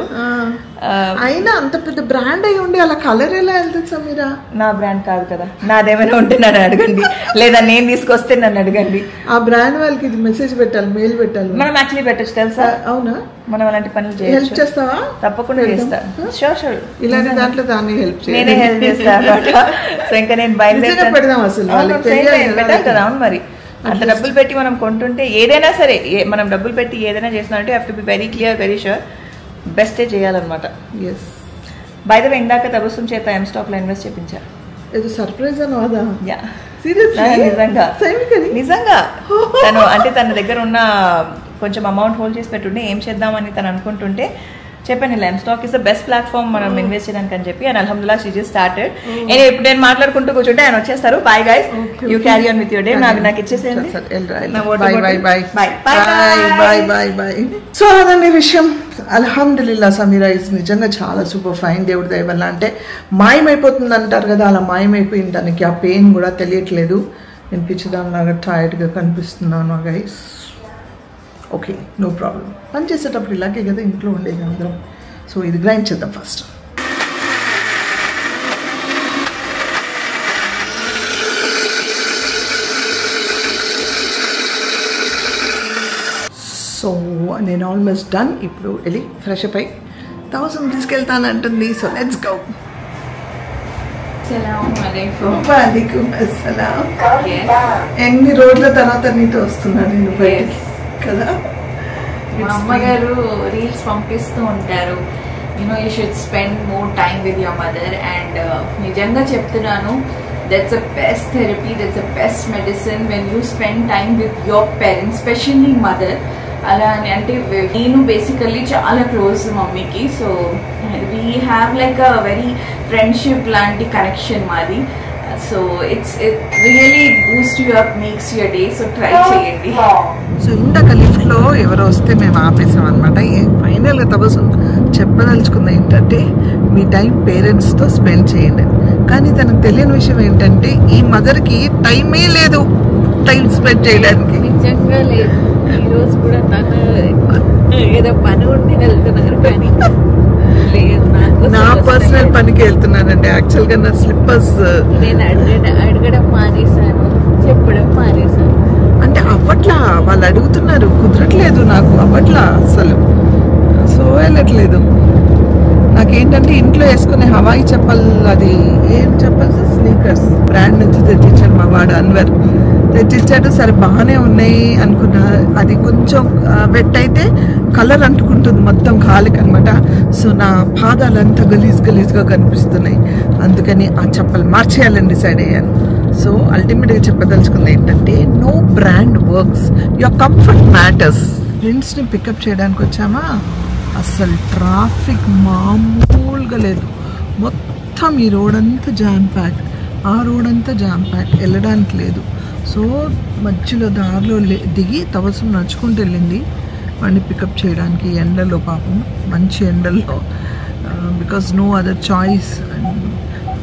B: అయినా అంత పెద్ద బ్రాండ్ అయి ఉండి అలా కలర్ ఎలా వెళ్తుంది సమీరా?
A: నా బ్రాండ్ కాదు కదా, నాదేమైనా ఉంటే నన్ను అడగండి, లేదా నేను తీసుకొస్తే నన్ను అడగండి.
B: ఆ బ్రాండ్ వాళ్ళకి ఇది మెసేజ్ పెట్టాలి, మెయిల్ పెట్టాలి.
A: మనం యాక్చువల్లీ పెట్టచ్చు తెలుసా?
B: అవునా?
A: మనం అలాంటి పనులు
B: హెల్ప్ చేస్తావా?
A: తప్పకుండా చేస్తా. షూర్.
B: ఇలాంటి దాంట్లో దాన్ని హెల్ప్
A: నేనే హెల్ప్ చేస్తాను. సో ఇంకా నేను బయలుదేరి
B: పెడదాం. అసలు
A: పెట్టాలి కదా. అవును, మరి అంత డబ్బులు పెట్టి మనం కొంటుంటే ఏదైనా సరే, మనం డబ్బులు పెట్టి ఏదైనా చేస్తున్నామంటే have to be very clear, very sure, బెస్టే చేయాలన్నమాట.
B: ఎస్.
A: బై ద వే, ఇందాక తబస్సుం చేత ఎం స్టాక్ లో ఇన్వెస్ట్ చేయించారు.
B: ఏదో సర్ప్రైజ్ అన్నదా?
A: యా, నిజంగా తను అంటే తన దగ్గర ఉన్న కొంచెం అమౌంట్ హోల్డ్ చేసి పెట్టుండే ఏం చేద్దామని తను అనుకుంటుంటే చెప్పాను, ఇలా M stock is the best platform మనం ఇన్వెస్ట్ చేయడానికి అని చెప్పి. అండ్ అల్హమ్దులిల్లా షీ జస్ట్ స్టార్టెడ్. ఇప్పుడు నేను మాట్లాడుకుంటూ కూర్చుంటే ఆయన వచ్చేస్తారు. Bye guys, you carry on with your day. నాకు ఇచ్చేసేయండి.
B: సో అదనే విషయం. అల్హమ్దులిల్లా సమీరా ఇస్ నిజంగా చాలా సూపర్ ఫైన్, దేవుడి దయ వల్ల. అంటే మాయమైపోతుంది అంటారు కదా, అలా మాయమైపోయింది తనకి. ఆ పెయిన్ కూడా తెలియట్లేదు. నేను పిచ్చిదానిలాగా టైర్డ్గా కనిపిస్తున్నాను గైస్. Okay, no problem. పని చేసేటప్పుడు ఇలాగే కదా ఇంట్లో ఉండేది అందరం. సో ఇది గ్రైండ్ చేద్దాం ఫస్ట్. సో నేను ఆల్మోస్ట్ డన్. ఇప్పుడు వెళ్ళి ఫ్రెష్ అప్ అయి తబస్సుం తీసుకెళ్తానంటుంది. So let's go. వాలేకుమ్ అస్సలాం. ఎన్ని రోజుల తర్వాత నీతో వస్తున్నాను నేను బయటికి కదా.
C: మా అమ్మగారు రీల్స్ పంపిస్తూ ఉంటారు, you know you should spend more time with your mother. And నిజంగా చెప్తున్నాను, that's the best therapy, that's the best medicine when you spend time with your parents, specially mother. అలా అని అంటే నేను బేసికల్లీ చాలా క్లోజ్ మమ్మీకి. So we have like a very friendship లాంటి కనెక్షన్ మాది. So it really Boost you up, makes your day. So try చేయండి.
B: సో ఇందాక లిఫ్ట్ లో ఎవరో వస్తే మేము ఆపేసాం అనమాట. ఫైనల్ గా తపస్సు చెప్పదలుచుకుంది ఏంటంటే మీ టైం పేరెంట్స్ తో స్పెండ్ చేయండి. కానీ తనకు తెలియని విషయం ఏంటంటే ఈ మదర్ కి టైమే లేదు టైం స్పెండ్ చేయడానికి.
C: నిజంగా లేదు. ఈ రోజు కూడా తను ఏదో పని ఉండి వెళ్తున్నారు కానీ లేదు,
B: నా పర్సనల్ పనికి వెళ్తున్నానండి. యాక్చువల్ గా నా స్లిప్పర్స్
C: నేను అడగడం మానేశాను, చెప్పడం మానేశాను.
B: అంటే అప్పట్లా వాళ్ళు అడుగుతున్నారు, కుదరట్లేదు నాకు అప్పట్లా అసలు. సో వెళ్ళట్లేదు. నాకేంటంటే ఇంట్లో వేసుకునే హవాయి చెప్పల్, అది ఏం చెప్పల్స్, స్నీకర్స్ బ్రాండ్ నుంచి తెచ్చించాడు మా వాడు అన్వర్ తెచ్చిచ్చాడు. సరే బాగానే ఉన్నాయి అనుకున్నా, అది కొంచెం వెట్ అయితే కలర్ అంటుకుంటుంది మొత్తం కాలికి అనమాట. సో నా పాదాలంతా గలీజ్గా కనిపిస్తున్నాయి. అందుకని ఆ చెప్పలు మార్చేయాలని డిసైడ్ అయ్యాను. సో అల్టిమేట్గా చెప్పదలుచుకుంది ఏంటంటే no brand works, your comfort matters. ఫ్రెండ్స్ని పికప్ చేయడానికి వచ్చామా, అసలు ట్రాఫిక్ మామూలుగా లేదు. మొత్తం ఈ రోడ్ అంతా జామ్ ప్యాక్, ఆ రోడ్ అంతా జామ్ ప్యాక్, వెళ్ళడానికి లేదు. సో మధ్యలో దారిలో దిగి తవసం నడుచుకుంటూ వెళ్ళింది వాడిని పికప్ చేయడానికి. ఎండలో పాపం, మంచి ఎండల్లో, బికాజ్ నో అదర్ చాయిస్.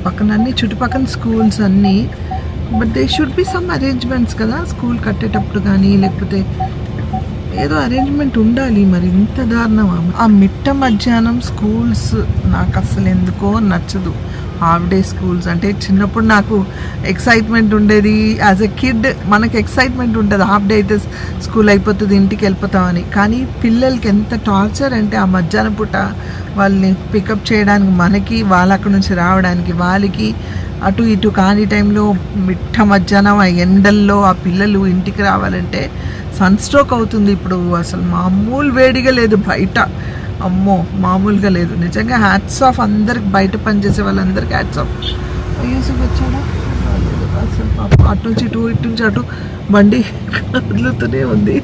B: పక్కన అన్ని చుట్టుపక్కల స్కూల్స్ అన్నీ, but they should be some arrangements కదా, స్కూల్ కట్టేటప్పుడు కానీ లేకపోతే ఏదో అరేంజ్మెంట్ ఉండాలి. మరి ఇంత దారుణమా? ఆ మిట్ట మధ్యాహ్నం స్కూల్స్ నాకు అసలు ఎందుకో నచ్చదు. హాఫ్ డే స్కూల్స్ అంటే చిన్నప్పుడు నాకు ఎక్సైట్మెంట్ ఉండేది. యాజ్ ఎ కిడ్ మనకు ఎక్సైట్మెంట్ ఉంటుంది, హాఫ్ డే అయితే స్కూల్ అయిపోతుంది ఇంటికి వెళ్ళిపోతామని. కానీ పిల్లలకి ఎంత టార్చర్ అంటే ఆ మధ్యాహ్నం పూట వాళ్ళని పికప్ చేయడానికి మనకి, వాళ్ళు అక్కడి నుంచి రావడానికి వాళ్ళకి, అటు ఇటు కాని టైంలో మిట్ట మధ్యాహ్నం ఆ ఎండల్లో ఆ పిల్లలు ఇంటికి రావాలంటే సన్ స్ట్రోక్ అవుతుంది. ఇప్పుడు అసలు మామూలు వేడిగా లేదు బయట, అమ్మో మామూలుగా లేదు. నిజంగా హ్యాట్స్ ఆఫ్ అందరికి, బయట పనిచేసే వాళ్ళందరికీ హ్యాట్స్ ఆఫ్. యూసుఫ్ వచ్చాడా అసలు పాప, అటు నుంచి ఇటు, ఇటు నుంచి అటు బండి కదులుతూనే ఉంది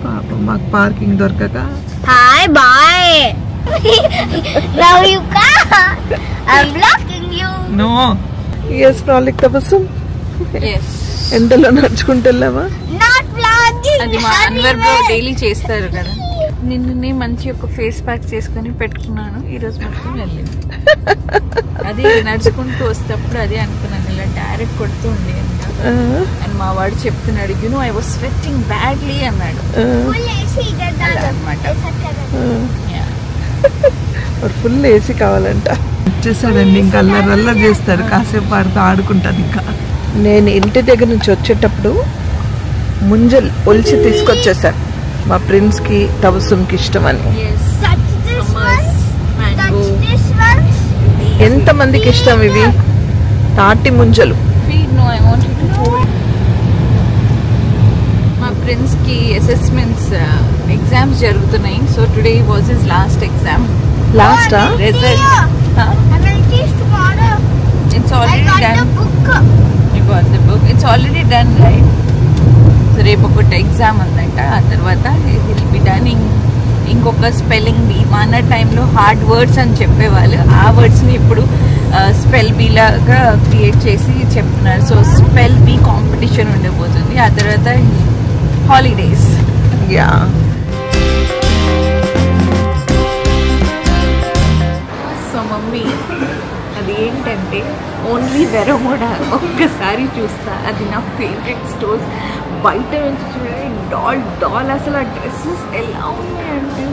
B: పాపం. మాకు పార్కింగ్ దొరకక
D: Hi, bye. Now you can't. I'm blocking you.
B: No. Yes frolic తపస్సు ఎండలో నడుచుకుంటూ వెళ్ళావా?
D: Not blocking.
C: అది మా అన్వర్ బ్రో డైలీ చేస్తారు కదా. నిన్ననే మంచి ఒక ఫేస్ ప్యాక్ చేసుకుని పెట్టుకున్నాను, ఈ రోజు మొత్తం వెళ్ళింది. అది నడుచుకుంటూ వస్తేప్పుడు అదే అనుకున్నాను, ఇలా డైరెక్ట్ కొడుతూ ఉంది అండ్ మా వాడు చెప్తున్నాడు, you know I was sweating badly అన్నాడు.
B: ఫుల్ ఏసీ కావాలంట. వచ్చేసాడండి, ఇంకా అల్లరి చేస్తాడు, కాసేపు ఆడుతూ ఆడుకుంటాను. ఇంకా నేను ఇంటి దగ్గర నుంచి వచ్చేటప్పుడు ముంజలు ఒలిచి తీసుకొచ్చేసాను. మా ప్రిన్స్కి తవసుంకి ఇష్టం అని. ఎంతమందికి ఇష్టం ఇవి తాటి ముంజలు?
C: మా ప్రిన్స్ కి అసెస్మెంట్స్ ఎగ్జామ్స్ జరుగుతున్నాయి. So today was his last exam.
B: Last
C: result it's already done. You got the book, it's already done right. రేపు ఒకటి ఎగ్జామ్ ఉందంట, ఆ తర్వాత విల్ బి డన్. ఇంకొక స్పెల్లింగ్ బీ, మన టైంలో హార్డ్ వర్డ్స్ అని చెప్పేవాళ్ళు, ఆ వర్డ్స్ని ఇప్పుడు స్పెల్ బీ లాగా క్రియేట్ చేసి చెప్తున్నారు. సో స్పెల్ బీ కాంపిటీషన్ ఉండబోతుంది. ఆ తర్వాత హాలిడేస్.
B: యా,
C: సో మమ్మీ అది ఏంటంటే ఓన్లీ వెరమోడా ఒక్కసారి చూస్తా, అది నా ఫేవరెట్ స్టోర్స్. బయట నుంచి చూడండి డాల్ అసలు ఆ డ్రెస్సెస్ ఎలా ఉన్నాయంటే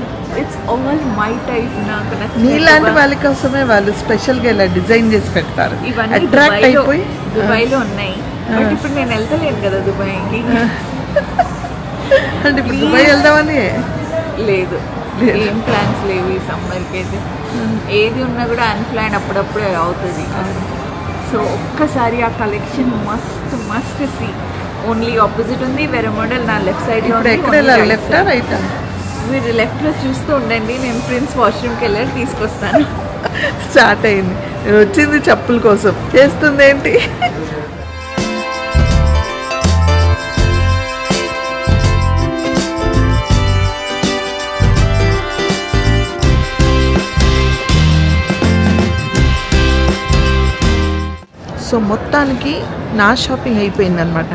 C: ఇట్స్ ఆల్ మై టైప్. నాకు
B: నీలాంటి వాళ్ళ కోసమే వాళ్ళు స్పెషల్గా ఇలా డిజైన్ చేసి పెడతారు.
C: ఇవన్నీ
B: అట్రాక్ట్ అయిపోయి
C: దుబాయ్లో ఉన్నాయి, బట్ ఇప్పుడు నేను వెళ్తలేను కదా దుబాయ్కి.
B: అంటే ఇప్పుడు దుబాయ్ వెళ్దామని
C: లేదు, ఏం ప్లాన్స్ లేవు ఈ సమ్మర్కి అయితే. ఏది ఉన్నా కూడా అన్ప్లాన్ అప్పుడప్పుడే అవుతుంది. సో ఒక్కసారి ఆ collection must see. Only opposite ఉంది వేరే మోడల్, నా లెఫ్ట్ సైడ్ లో.
B: Left right?
C: మీరు లెఫ్ట్ లో చూస్తూ ఉండండి, నేను ప్రిన్స్ వాష్రూమ్కి వెళ్ళి తీసుకొస్తాను.
B: స్టార్ట్ అయింది, నేను వచ్చింది చెప్పుల కోసం, చేస్తుంది ఏంటి? మొత్తానికి నా షాపింగ్ అయిపోయిందనమాట.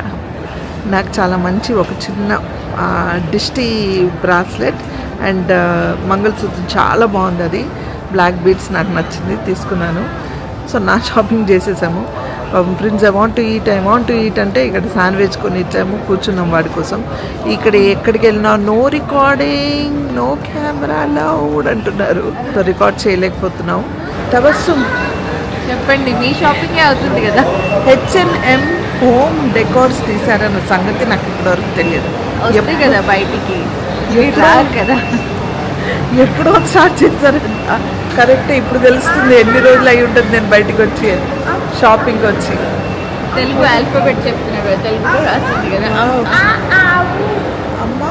B: నాకు చాలా మంచి ఒక చిన్న డిస్టీ బ్రాస్లెట్ అండ్ మంగళసూత్రం చాలా బాగుంది. అది బ్లాక్ బీడ్స్ నాకు నచ్చింది, తీసుకున్నాను. సో నా షాపింగ్ చేసేసాము. Prince I want to eat అంటే ఇక్కడ శాండ్విచ్ కొని ఇచ్చాము, కూర్చున్నాం వాడి కోసం. ఇక్కడ ఎక్కడికి వెళ్ళినా no recording, no camera allowed అంటున్నారు. సో రికార్డ్ చేయలేకపోతున్నాం. తబస్సుమ్
C: చెప్పండి, మీ షాపింగే అవుతుంది కదా.
B: H&M హోమ్ డెకోర్స్ తీశారన్న సంగతి నాకు ఇప్పటివరకు తెలియదు.
C: వస్తాయి కదా బయటికి, రాదు కదా.
B: ఎప్పుడో స్టార్ట్ చేశారంట. కరెక్టే, ఇప్పుడు తెలుస్తుంది ఎన్ని రోజులు అయి ఉంటుంది నేను బయటకు వచ్చి షాపింగ్ వచ్చి.
C: తెలుగు ఆల్ఫాబెట్ చెప్తున్నారు కదా, తెలుగులో రాస్తుంది కదా.
B: అమ్మ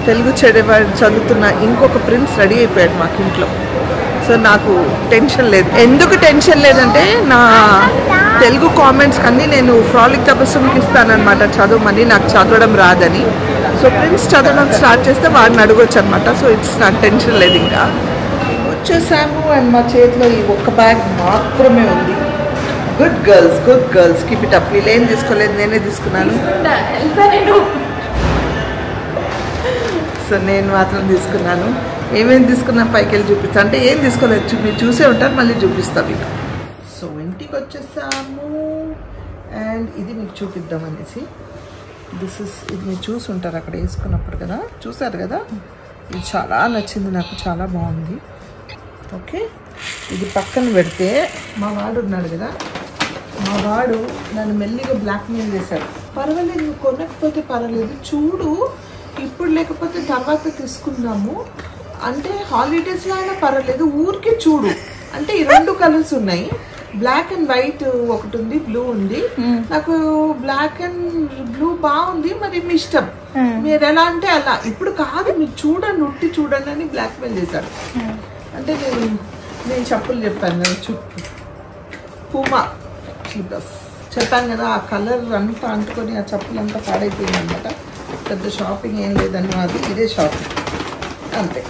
B: తెలుగు చదువుతున్న ఇంకొక ప్రిన్స్ రెడీ అయిపోయాడు మాకు ఇంట్లో. సో నాకు టెన్షన్ లేదు. ఎందుకు టెన్షన్ లేదంటే నా తెలుగు కామెంట్స్ అన్నీ నేను ఫ్రాలిక్ తబస్సుకి ఇస్తానమాట చదవమని, నాకు చదవడం రాదని. సో ప్రిన్స్ చదవడం స్టార్ట్ చేస్తే వాడిని అడగొచ్చు అనమాట. సో ఇట్స్ నాకు టెన్షన్ లేదు. ఇంకా వచ్చేసాము. అండ్ మా చేతిలో ఈ ఒక్క బ్యాగ్ మాత్రమే ఉంది. Good girls keep it up. వీళ్ళు ఏం తీసుకోలేదు, నేనే తీసుకున్నాను. సో నేను మాత్రం తీసుకున్నాను. ఏమేమి తీసుకున్నా పైకి వెళ్ళి చూపిస్తాను. అంటే ఏం తీసుకోలేదు, మీరు చూసే ఉంటారు, మళ్ళీ చూపిస్తాను మీకు. సో ఇంటికి వచ్చేసాము. అండ్ ఇది మీకు చూపిద్దాం అనేసి. ఇది మీరు చూసి ఉంటారు అక్కడ వేసుకున్నప్పుడు కదా, చూసారు కదా. ఇది చాలా నచ్చింది నాకు, చాలా బాగుంది. ఓకే, ఇది పక్కన పెడితే మా వాడు ఉన్నాడు కదా, మా వాడు నన్ను మెల్లిగా బ్లాక్మెయిల్ చేశాడు. పర్వాలేదు, నువ్వు కొనకపోతే పర్వాలేదు, చూడు ఇప్పుడు లేకపోతే తర్వాత తీసుకుందాము, అంటే హాలిడేస్లో అయినా పర్వాలేదు, ఊరికే చూడు అంటే. ఈ 2 కలర్స్ ఉన్నాయి, బ్లాక్ అండ్ వైట్ ఒకటి ఉంది, బ్లూ ఉంది. నాకు బ్లాక్ అండ్ బ్లూ బాగుంది, మరి మీ ఇష్టం, మీరు ఎలా అంటే అలా. ఇప్పుడు కాదు, మీరు చూడండి, ఉట్టి చూడండి అని బ్లాక్మెయిల్ చేశాడు. అంటే నేను చెప్పులు చెప్పాను కదా, చుట్టూ పూమా స్లిప్పర్స్ చెప్పాను కదా, ఆ కలర్ అంతా అంటుకొని ఆ చెప్పులు అంతా పాడైపోయింది అనమాట. పెద్ద షాపింగ్ ఏం లేదని అది, ఇదే షాపింగ్ అంతే.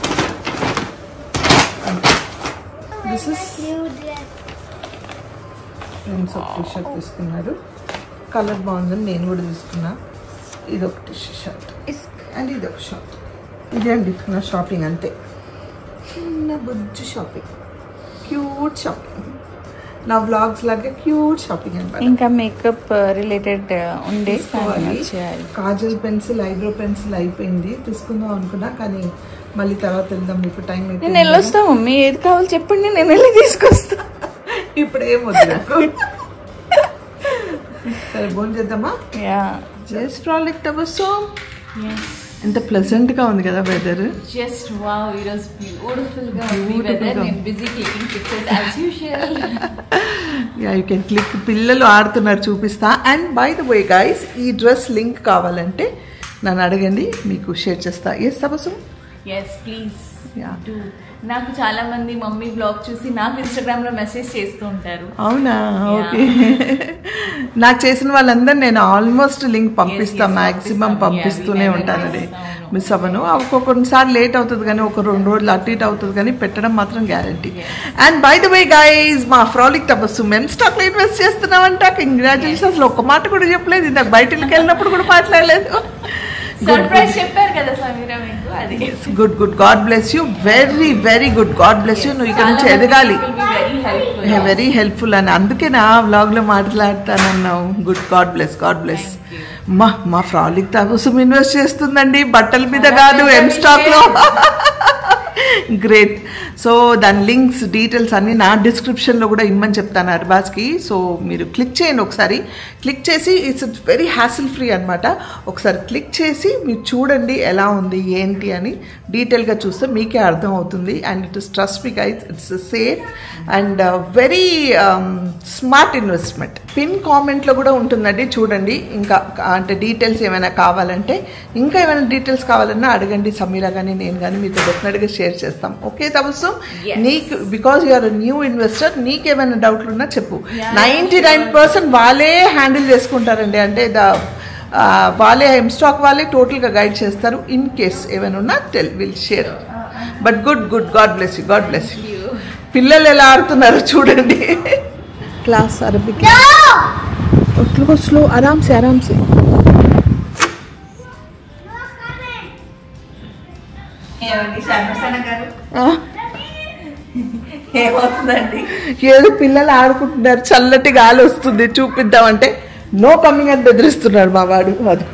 B: దిస్ ఇస్ ఫ్రెండ్స్ ఒక టీ షర్ట్ తీసుకున్నారు, కలర్ బాగుందని నేను కూడా తీసుకున్నా. ఇది ఒక టీ షర్ట్ అండ్ ఇది ఒక షర్ట్. ఇదే అండి నా షాపింగ్, అంతే. చిన్న బుజ్జి షాపింగ్, క్యూట్ షాపింగ్, నా వ్లాగ్స్ లాగా క్యూట్ షాపింగ్ అనమాట.
C: ఇంకా మేకప్ రిలేటెడ్ ఉండే
B: కాజల్ పెన్సిల్, ఐబ్రో పెన్సిల్ అయిపోయింది, తీసుకుందాం అనుకున్నా, కానీ మళ్ళీ తర్వాత వెళ్దాం, ఇప్పుడు టైం అయిపోయింది.
C: నేను వెళ్ళొస్తా మమ్మీ, ఏది కావాలి చెప్పండి, నేను వెళ్ళి తీసుకొస్తా.
B: ఇప్పుడు ఏం వద్దు నాకు. సరే భోజనం చేద్దామా? Just frolic Tabassum. ఎంత ప్లెజెంట్ గా ఉంది కదా weather.
C: Just wow, it was beautiful గా ఉంది వెదర్. నేను busy clicking pictures as usual.
B: Yeah, you can click. పిల్లలు ఆడుతున్నారు, చూపిస్తా. And by the way guys, ఈ డ్రెస్ లింక్ కావాలంటే నన్ను అడగండి, మీకు షేర్ చేస్తా. ఎస్ తబస్సుమ్?
C: Yes please. నాకు చాలా మంది మమ్మీ బ్లాగ్ చూసి నాకు ఇన్స్టాగ్రామ్ లో మెసేజ్ చేస్తూ ఉంటారు.
B: అవునా? ఓకే. నాకు చేసిన వాళ్ళందరూ నేను ఆల్మోస్ట్ లింక్ పంపిస్తా, మాక్సిమం పంపిస్తూనే ఉంటానండి, మిస్ అవ్వను. ఒక్కొక్కసారి లేట్ అవుతుంది కానీ, ఒక 2 రోజులు అటు ఇటు అవుతుంది కానీ పెట్టడం మాత్రం guarantee. And by the way guys, మా ఫ్రాలిక్ తబస్సుమ్ మెమ్ స్టాక్ లో ఇన్వెస్ట్ చేస్తున్నామంట. కంగ్రాచులేషన్స్. అసలు ఒక్క మాట కూడా చెప్పలేదు, ఇందాక బయటకి వెళ్ళినప్పుడు కూడా మాట్లాడలేదు.
C: సర్ప్రైజ్ చెప్పారు కదా సమీరా మీకు, అది
B: good. God bless you, very good. God bless you. నువ్వు ఇక్కడ నుంచి ఎదగాలి. వెరీ హెల్ప్ఫుల్ అని అందుకే నా వ్లాగ్ లో మాట్లాడతానన్నావు. గుడ్. God bless. మా ఫ్రాలిక్ తబస్సుమ్ ఇన్వెస్ట్ చేస్తుందండి, బట్టల మీద కాదు, ఎం స్టాక్ లో. గ్రేట్. సో దాని లింక్స్, డీటెయిల్స్ అన్నీ నా డిస్క్రిప్షన్లో కూడా ఇమ్మని చెప్తాను అర్బాస్కి. సో మీరు క్లిక్ చేయండి ఒకసారి. క్లిక్ చేసి, ఇట్స్ వెరీ హ్యాసిల్ ఫ్రీ అనమాట. ఒకసారి క్లిక్ చేసి మీరు చూడండి ఎలా ఉంది ఏంటి అని. డీటెయిల్గా చూస్తే మీకే అర్థం అవుతుంది. And it is trust me guys, it's safe and very smart investment. Pin కామెంట్లో కూడా ఉంటుందండి, చూడండి. ఇంకా అంటే డీటెయిల్స్ ఏమైనా కావాలంటే, ఇంకా ఏమైనా డీటెయిల్స్ కావాలన్నా అడగండి, సమీరా కానీ నేను కానీ మీతో డెఫినెట్గా షేర్ చేస్తాం. ఓకే తబస్సుమ్? నీకు బికాజ్ యూఆర్ న్యూ ఇన్వెస్టర్, నీకేమైనా డౌట్లు ఉన్నా చెప్పు. 99% వాళ్ళే హ్యాండిల్ చేసుకుంటారండి. అంటే వాళ్ళే ఎం స్టాక్ వాళ్ళే టోటల్గా గైడ్ చేస్తారు. ఇన్ కేస్ ఏమైనా ఉన్నా will share. But good. God bless you. పిల్లలు ఎలా ఆడుతున్నారో చూడండి. క్లాస్ అరబిక్ స్లో ఆరామ్సే ఆరామ్సే.
A: ఏమవుతుందండి?
B: ఏదో పిల్లలు ఆడుకుంటున్నారు, చల్లటి గాలి వస్తుంది చూపిద్దామంటే నో కమింగ్ అని బెదిరిస్తున్నాడు మా వాడు. అది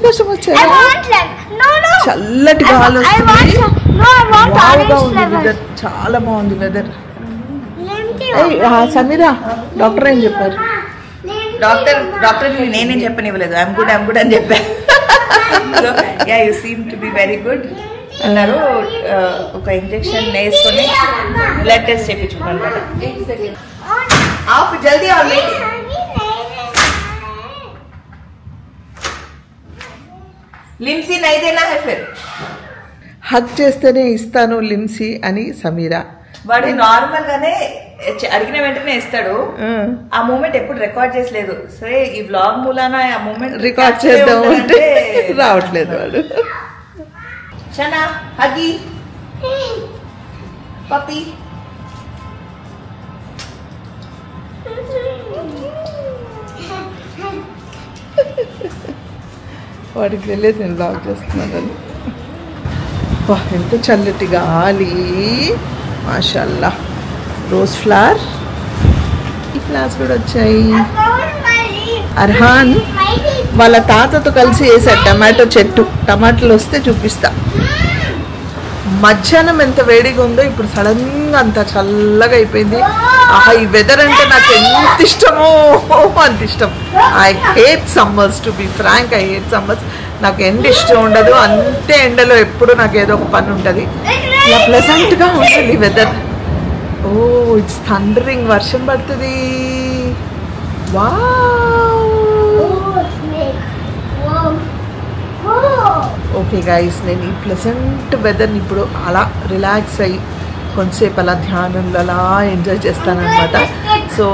B: కోసం వచ్చారు. చల్లటి గాలి వస్తుంది, వెదర్ చాలా బాగుంది వెదర్. సమీరా డాక్టర్ ఏం చెప్పారు?
A: డాక్టర్ నేనేం చెప్పనివ్వలేదు, ఐఎమ్ గుడ్ అని చెప్పాను. So yeah you seem to be very good అన్నారు. ఒక ఇంజెక్షన్ వేసుకొని బ్లడ్ టెస్ట్ చేయించుకున్నాను కదా. ఆఫ్ జల్దీ already Limcee నైదేనా high Phir
B: hug చేస్తేనే ఇస్తాను లిమ్సీ అని సమీరా.
A: వాడు నార్మల్ గానే అడిగిన వెంటనే ఇస్తాడు. ఆ మూమెంట్ ఎప్పుడు రికార్డ్ చేసలేదు. సరే ఈ వ్లాగ్ మూలాన ఆ మూమెంట్
B: రికార్డ్ చేద్దాం అంటే రావట్లేదు వాడు.
A: చనా హగి పప్పి
B: వాడికి తెలియదు నేను బ్లాగ్ చేస్తున్నానని. ఎంత చల్లటి గాలి, మాషాల్లా. రోజ్ ఫ్లవర్, ఈ ఫ్లవర్స్ కూడా వచ్చాయి. అర్హాన్ వాళ్ళ తాతతో కలిసి వేసాడు టమాటో చెట్టు. టమాటాలు వస్తే చూపిస్తా. మధ్యాహ్నం ఎంత వేడిగా ఉందో ఇప్పుడు సడన్గా అంత చల్లగా అయిపోయింది. ఆహా, ఈ వెదర్ అంటే నాకు ఎంత ఇష్టమో అంత ఇష్టం. I hate summers, to be frank I hate summers. నాకు ఎండ ఇష్టం ఉండదు, అంతే ఎండలో ఎప్పుడు నాకు ఏదో ఒక పని ఉంటుంది. ఇలా ప్లెజెంట్గా ఉంటుంది వెదర్. ఓ ఇట్స్ థండరింగ్, వర్షం పడుతుంది. ఓకే గైస్, నేను ఈ ప్లెజెంట్ వెదర్ని ఇప్పుడు అలా రిలాక్స్ అయ్యి కొంతసేపు అలా ధ్యానంలో అలా ఎంజాయ్ చేస్తానన్నమాట. సో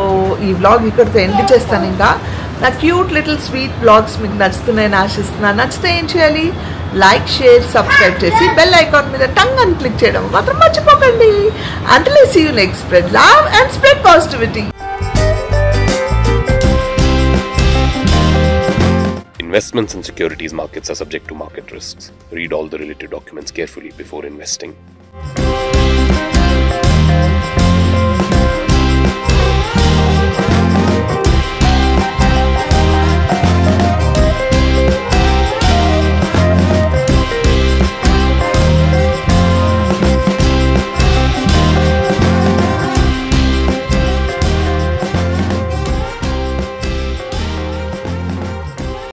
B: ఈ వ్లాగ్ ఇక్కడితో ఎండ్ చేస్తాను. ఇంకా నా క్యూట్ లిటిల్ స్వీట్ వ్లాగ్స్ మీకు నచ్చుతున్నాయని ఆశిస్తున్నాను. నచ్చితే ఏం చేయాలి? లైక్, షేర్, సబ్స్క్రైబ్ చేసి బెల్ ఐకాన్ మీద టంగ్ అని క్లిక్ చేయడం మాత్రం మర్చిపోకండి. Until I see you next, spread love and spread positivity.
E: Investments in securities markets are subject to market risks. Read all the related documents carefully before investing.